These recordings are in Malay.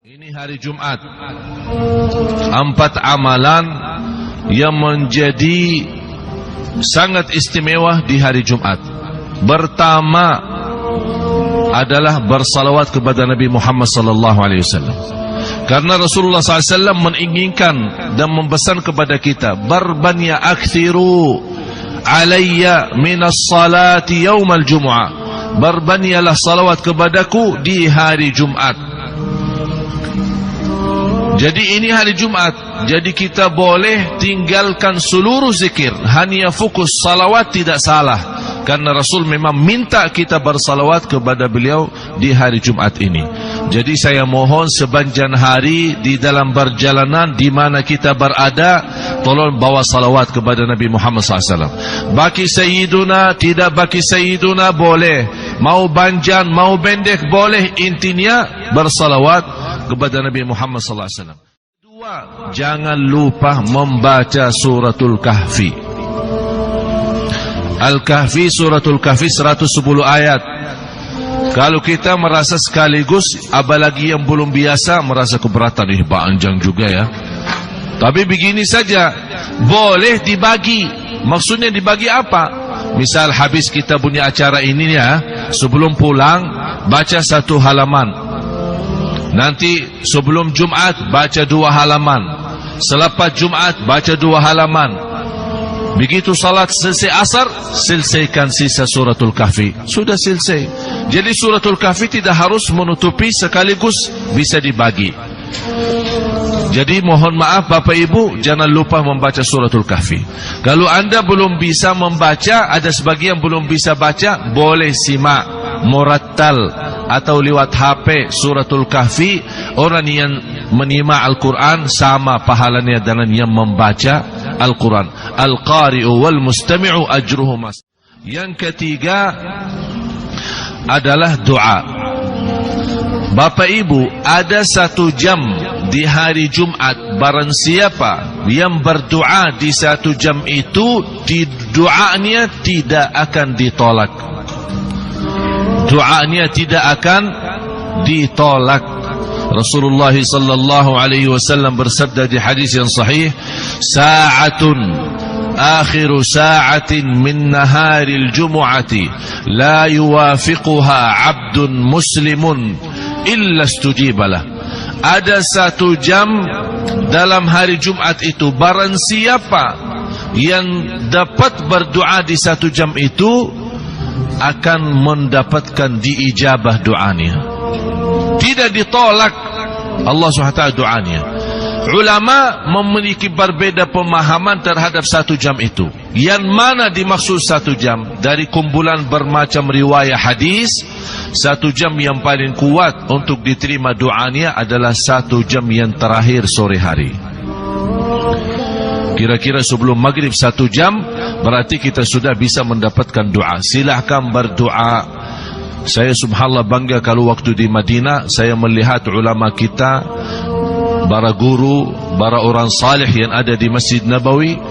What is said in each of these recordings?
Ini hari Jumat. 4 amalan yang menjadi sangat istimewa di hari Jumat. Pertama adalah bersalawat kepada Nabi Muhammad SAW. Karena Rasulullah SAW menginginkan dan mempesan kepada kita, barbanya akthiru alayya minas salati yawmal jum'ah. Berbanyalah salawat kepadaku di hari Jumat. Jadi ini hari Jumat, jadi kita boleh tinggalkan seluruh zikir, hanya fokus salawat tidak salah. Karena Rasul memang minta kita bersalawat kepada beliau di hari Jumat ini. Jadi saya mohon sepanjang hari di dalam perjalanan di mana kita berada, tolong bawa salawat kepada Nabi Muhammad SAW. Baki Sayyiduna, tidak baki Sayyiduna boleh. Mau panjang, mau pendek boleh, intinya bersalawat kepada Nabi Muhammad SAW. Dua, jangan lupa membaca suratul Kahfi. Al-Kahfi, suratul Kahfi 110 ayat. Kalau kita merasa sekaligus, apalagi yang belum biasa merasa keberatan, panjang juga ya. Tapi begini saja, boleh dibagi. Maksudnya dibagi apa? Misal habis kita punya acara ini ya, sebelum pulang baca 1 halaman. Nanti sebelum Jumat baca 2 halaman. Selepas Jumat baca 2 halaman. Begitu salat selesai asar, selesaikan sisa suratul Kahfi. Sudah selesai. Jadi suratul Kahfi tidak harus menutupi sekaligus, bisa dibagi. Jadi mohon maaf Bapak Ibu, jangan lupa membaca suratul Kahfi. Kalau anda belum bisa membaca, ada sebagian belum bisa baca, boleh simak murattal atau lewat HP suratul Kahfi. Orang yang menyimak Al-Quran sama pahalanya dengan yang membaca Al-Quran. Al-Qari'u wal mustami'u ajruhu mas. Yang ketiga adalah doa. Bapak Ibu, ada 1 jam di hari Jumat. Barang siapa yang berdoa di 1 jam itu, di doanya tidak akan ditolak. Doanya tidak akan ditolak. Rasulullah sallallahu alaihi wasallam bersabda di hadis yang sahih, sa'atun akhiru sa'atin min naharil jumu'ati la yuwafiquha 'abdun muslimun illa istujibalah. Ada 1 jam dalam hari Jumat itu, barang siapa yang dapat berdoa di 1 jam itu akan mendapatkan diijabah doanya, tidak ditolak Allah SWT doanya. Ulama memiliki berbeda pemahaman terhadap 1 jam itu. Yang mana dimaksud 1 jam? Dari kumpulan bermacam riwayat hadis, 1 jam yang paling kuat untuk diterima doanya adalah 1 jam yang terakhir sore hari. Kira-kira sebelum maghrib 1 jam, berarti kita sudah bisa mendapatkan doa. Silahkan berdoa. Saya subhanallah bangga kalau waktu di Madinah saya melihat ulama kita, para guru, para orang salih yang ada di Masjid Nabawi.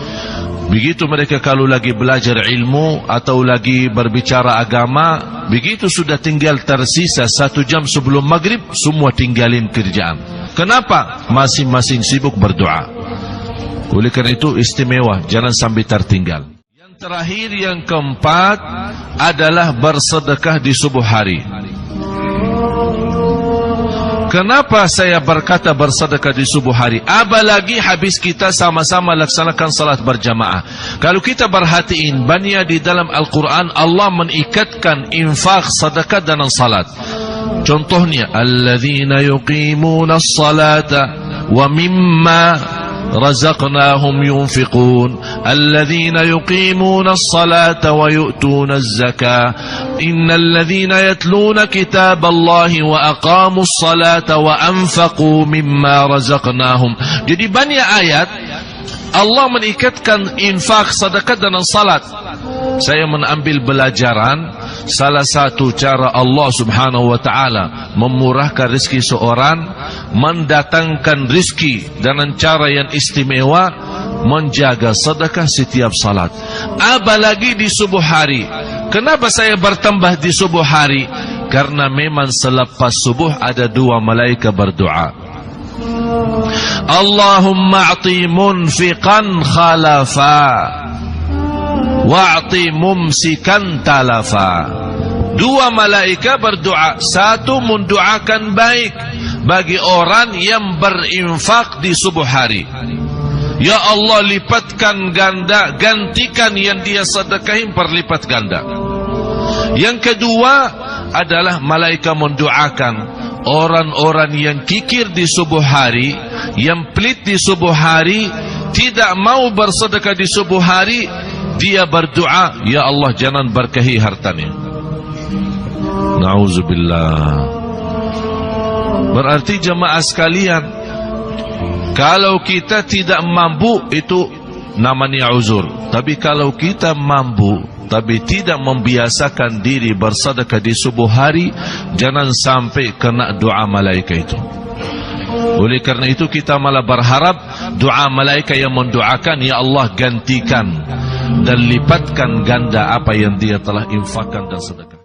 Begitu mereka kalau lagi belajar ilmu atau lagi berbicara agama, begitu sudah tinggal tersisa 1 jam sebelum maghrib, semua tinggalin kerjaan. Kenapa? Masing-masing sibuk berdoa. Oleh karena itu istimewa, jangan sampai tertinggal. Yang terakhir, yang keempat adalah bersedekah di subuh hari. Kenapa saya berkata bersedekah di subuh hari? Apalagi habis kita sama-sama laksanakan salat berjamaah. Kalau kita perhatiin, banyak di dalam Al-Quran Allah menikatkan infak, sedekah dan salat. Contohnya, alladzina yuqimuna as-salata wa mimma razaqnahum yunfiqun alladzina yuqimuna as-salata wa yu'tuna az-zakah innal ladzina yatluna kitaballahi wa aqamus salata wa anfaqu mimma razaqnahum. Jadi banyak ayat Allah menikatkan infak, sedekah dan salat. Saya mengambil pelajaran, salah satu cara Allah subhanahu wa ta'ala memurahkan rezeki seorang, mendatangkan rezeki dengan cara yang istimewa, menjaga sedekah setiap salat. Apalagi di subuh hari. Kenapa saya bertambah di subuh hari? Karena memang selepas subuh ada 2 malaikat berdoa. Allahumma a'ti munfiqan khalafa wa'ti mumsikan talafa. 2 malaikat berdoa. Satu mendoakan baik bagi orang yang berinfak di subuh hari. Ya Allah, lipatkan ganda, gantikan yang dia sedekahin berlipat ganda. Yang kedua adalah malaikat mendoakan orang-orang yang kikir di subuh hari, yang pelit di subuh hari, tidak mau bersedekah di subuh hari. Dia berdoa, ya Allah jangan berkahi hartanya. Na'udzubillah. Berarti jemaah sekalian, kalau kita tidak mampu itu namanya uzur. Tapi kalau kita mampu tapi tidak membiasakan diri bersedekah di subuh hari, jangan sampai kena doa malaikat itu. Oleh karena itu kita malah berharap doa malaikat yang mendoakan, ya Allah gantikan dan lipatkan ganda apa yang dia telah infakkan dan sedekah.